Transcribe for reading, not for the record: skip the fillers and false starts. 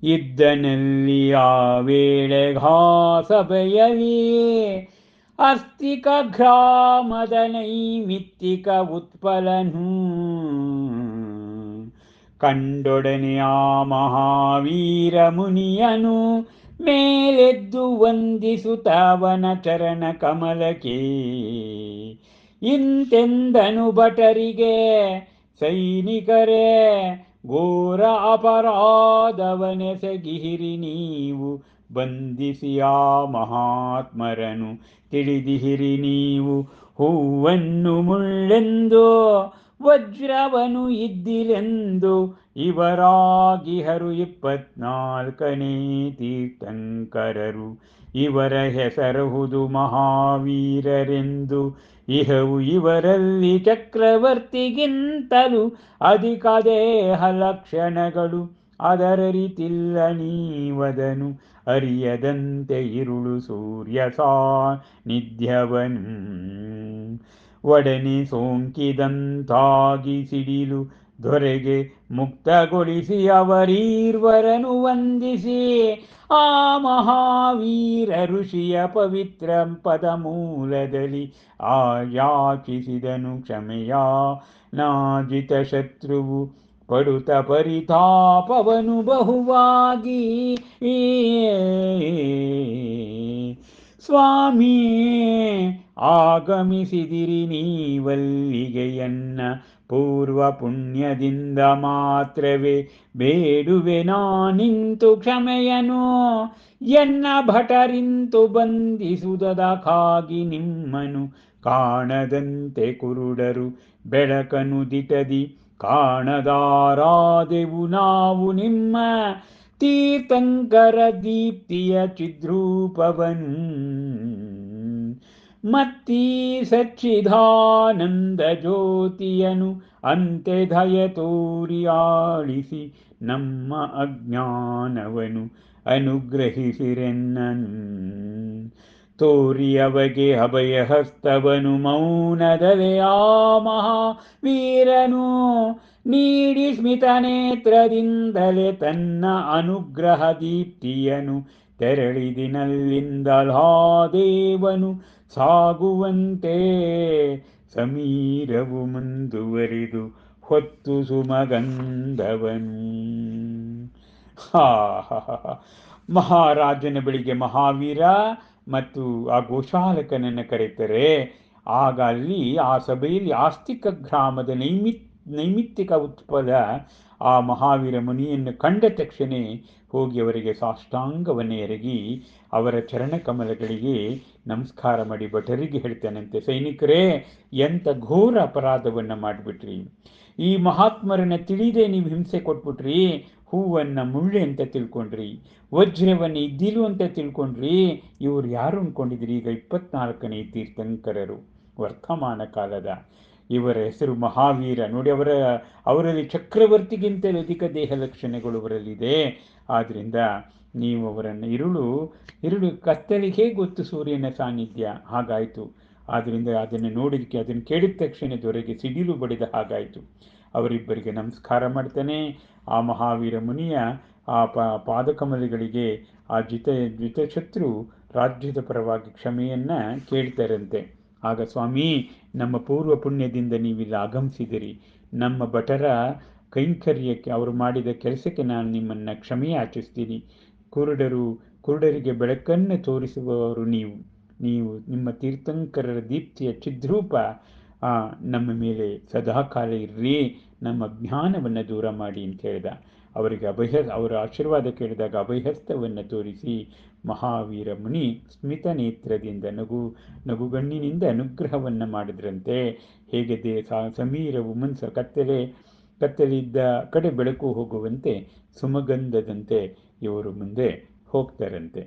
ಇದ್ದನಲ್ಲಿ ಆ ವೇಳೆಘಾ ಸಭೆಯಲಿ ಅಸ್ತಿಕ ಗ್ರಾಮದ ನೈಮಿತ್ತಿಕ ಉತ್ಪಲನು ಕಂಡೊಡನೆ ಆ ಮಹಾವೀರ ಮುನಿಯನು ಮೇಲೆದ್ದು ವಂದಿಸುತ್ತವನ ಚರಣ ಕಮಲಕ್ಕೆ ಇಂತೆಂದನು ಭಟರಿಗೆ, ಸೈನಿಕರೇ, ಘೋರ ಅಪರಾಧವನೆಸಗಿಹಿರಿ ನೀವು, ಬಂಧಿಸಿ ಆ ಮಹಾತ್ಮರನು ತಿಳಿದಿಹಿರಿ ನೀವು. ಹೂವನ್ನು ಮುಳ್ಳೆಂದು ವಜ್ರವನು ಇದ್ದಿಲೆಂದು ಇವರಾಗಿಹರು 24ನೇ ತೀರ್ಥಂಕರರು. ಇವರ ಹೆಸರುವುದು ಮಹಾವೀರರೆಂದು. ಇಹವು ಇವರಲ್ಲಿ ಚಕ್ರವರ್ತಿಗಿಂತಲೂ ಅಧಿಕ ದೇಹ ಲಕ್ಷಣಗಳು. ಅದರರಿತಿಲ್ಲ ನೀವದನು ಅರಿಯದಂತೆ ಇರುಳು ಸೂರ್ಯ ಸಾನ್ನಿಧ್ಯವನು. ಒಡನೆ ಸೋಂಕಿದಂತಾಗಿ ಸಿಡಿಲು ದೊರೆಗೆ ಮುಕ್ತಗೊಳಿಸಿ ಅವರೀರ್ವರನು ವಂದಿಸಿ ಆ ಮಹಾವೀರ ಋಷಿಯ ಪವಿತ್ರ ಪದ ಮೂಲದಲ್ಲಿ ಯಾಚಿಸಿದನು ಕ್ಷಮೆಯ. ನಾಜಿತ ಶತ್ರುವು ಪಡುತ ಪರಿತಾಪವನು ಬಹುವಾಗಿ, ಸ್ವಾಮಿ ಆಗಮಿಸಿದಿರಿ ನೀವಲ್ಲಿಗೆ ಎನ್ನ ಪೂರ್ವ ಪುಣ್ಯದಿಂದ ಮಾತ್ರವೇ ಬೇಡುವೆ ನಾನಿಂತು ಕ್ಷಮೆಯನು. ಎನ್ನ ಭಟರಿಂತು ಬಂಧಿಸುವುದಕ್ಕಾಗಿ ನಿಮ್ಮನು ಕಾಣದಂತೆ ಕುರುಡರು ಬೆಳಕನು ದಿಟದಿ ಕಾಣದಾರಾದೆವು ನಾವು ನಿಮ್ಮ ತೀರ್ಥಂಕರ ದೀಪ್ತಿಯ ಚಿದ್ರೂಪವನು. ಮತ್ತೀ ಸಚ್ಚಿದಾನಂದ ಜ್ಯೋತಿಯನು ಅಂತೆ ದಯ ತೋರಿ ಆಳಿಸಿ ನಮ್ಮ ಅಜ್ಞಾನವನು ಅನುಗ್ರಹಿಸಿರೆನ್ನನು. ತೋರಿ ಅವಗೆ ಅಭಯಹಸ್ತವನು ಮೌನದಲೆ ಆ ಮಹಾವೀರನು ನೀಡಿ ಸ್ಮಿತನೇತ್ರದಿಂದಲೇ ತನ್ನ ಅನುಗ್ರಹ ದೀಪ್ತಿಯನು ತೆರಳಿದಿನಲ್ಲಿಂದಲಾ ದೇವನು ಸಾಗುವಂತೆ. ಸಮೀರವು ಮುಂದುವರಿದು ಹೊತ್ತು ಸುಮಗಂಧವನು. ಹಾ ಮಹಾರಾಜನ ಬಳಿಗೆ ಮಹಾವೀರ ಮತ್ತು ಆ ಗೋಶಾಲಕನನ್ನು ಕರೆತರೆ ಆಗ ಅಲ್ಲಿ ಆ ಸಭೆಯಲ್ಲಿ ಆಸ್ತಿಕ ಗ್ರಾಮದ ನೈಮಿತ್ತಿಕ ಉತ್ಪಲ ಆ ಮಹಾವೀರ ಮುನಿಯನ್ನು ಕಂಡ ತಕ್ಷಣ ಹೋಗಿ ಅವರಿಗೆ ಸಾಷ್ಟಾಂಗವನ್ನು ಎರಗಿ ಅವರ ಚರಣಕಮಲಗಳಿಗೆ ನಮಸ್ಕಾರ ಮಾಡಿ ಭಟರಿಗೆ ಹೇಳ್ತಾನಂತೆ, ಸೈನಿಕರೇ, ಎಂಥ ಘೋರ ಅಪರಾಧವನ್ನು ಮಾಡಿಬಿಟ್ರಿ. ಈ ಮಹಾತ್ಮರನ್ನ ತಿಳಿದೇ ನೀವು ಹಿಂಸೆ ಕೊಟ್ಬಿಟ್ರಿ. ಹೂವನ್ನು ಮುಳ್ಳೆ ಅಂತ ತಿಳ್ಕೊಂಡ್ರಿ, ವಜ್ರವನ್ನು ಇದ್ದಿಲು ಅಂತ ತಿಳ್ಕೊಂಡ್ರಿ. ಇವ್ರು ಯಾರು ಅಂದ್ಕೊಂಡಿದ್ರಿ? ಈಗ 24ನೇ ತೀರ್ಥಂಕರರು, ವರ್ತಮಾನ ಕಾಲದ. ಇವರ ಹೆಸರು ಮಹಾವೀರ. ನೋಡಿ, ಅವರಲ್ಲಿ ಚಕ್ರವರ್ತಿಗಿಂತಲೂ ಅಧಿಕ ದೇಹ ಲಕ್ಷಣಗಳು ಅವರಲ್ಲಿದೆ. ಆದ್ದರಿಂದ ನೀವು ಅವರನ್ನು ഇരുಳು ಕತ್ತಲಿಗೆ ಗೊತ್ತು ಸೂರ್ಯನ ಸಾನ್ನಿಧ್ಯ ಹಾಗಾಯಿತು. ಆದ್ದರಿಂದ ಅದನ್ನು ನೋಡಿದಕ್ಕೆ, ಅದನ್ನು ಕೇಳಿದ ತಕ್ಷಣ ದೊರೆಗೆ ಸಿಡಿಲು ಬಡಿದ ಹಾಗಾಯಿತು. ಅವರಿಬ್ಬರಿಗೆ ನಮಸ್ಕಾರ ಮಾಡ್ತಾನೆ. ಆ ಮಹಾವೀರ ಮುನಿಯ ಆ ಪಾದಕಮಲಗಳಿಗೆ ಆ ಜಿತಶತ್ರು ರಾಜ್ಯದ ಪರವಾಗಿ ಕ್ಷಮೆಯನ್ನು ಕೇಳ್ತಾರಂತೆ. ಆಗ, ಸ್ವಾಮಿ, ನಮ್ಮ ಪೂರ್ವ ಪುಣ್ಯದಿಂದ ನೀವಿಲ್ಲಿ ಆಗಮಿಸಿದಿರಿ. ನಮ್ಮ ಭಟರ ಕೈಂಕರ್ಯಕ್ಕೆ, ಅವರು ಮಾಡಿದ ಕೆಲಸಕ್ಕೆ ನಾನು ನಿಮ್ಮನ್ನು ಕ್ಷಮೆ ಯಾಚಿಸ್ತೀನಿ. ಕುರುಡರಿಗೆ ಬೆಳಕನ್ನು ತೋರಿಸುವವರು ನೀವು ನಿಮ್ಮ ತೀರ್ಥಂಕರರ ದೀಪ್ತಿಯ ಚಿದ್ರೂಪ ನಮ್ಮ ಮೇಲೆ ಸದಾಕಾಲ ಇರ್ರಿ, ನಮ್ಮ ಜ್ಞಾನವನ್ನು ದೂರ ಮಾಡಿ ಅಂತ ಹೇಳಿದ. ಅವರಿಗೆ ಅವರ ಆಶೀರ್ವಾದ ಕೇಳಿದಾಗ ಅಭಯಹಸ್ತವನ್ನು ತೋರಿಸಿ ಮಹಾವೀರ ಮುನಿ ಸ್ಮಿತ ನೇತ್ರದಿಂದ ನಗುಗಣ್ಣಿನಿಂದ ಅನುಗ್ರಹವನ್ನು ಮಾಡಿದ್ರಂತೆ. ಹೇಗೆ ಸಮೀರವು ಕತ್ತಲಿದ್ದ ಕಡೆ ಬೆಳಕು ಹೋಗುವಂತೆ ಸುಮಗಂಧದಂತೆ ಇವರು ಮುಂದೆ ಹೋಗ್ತಾರಂತೆ.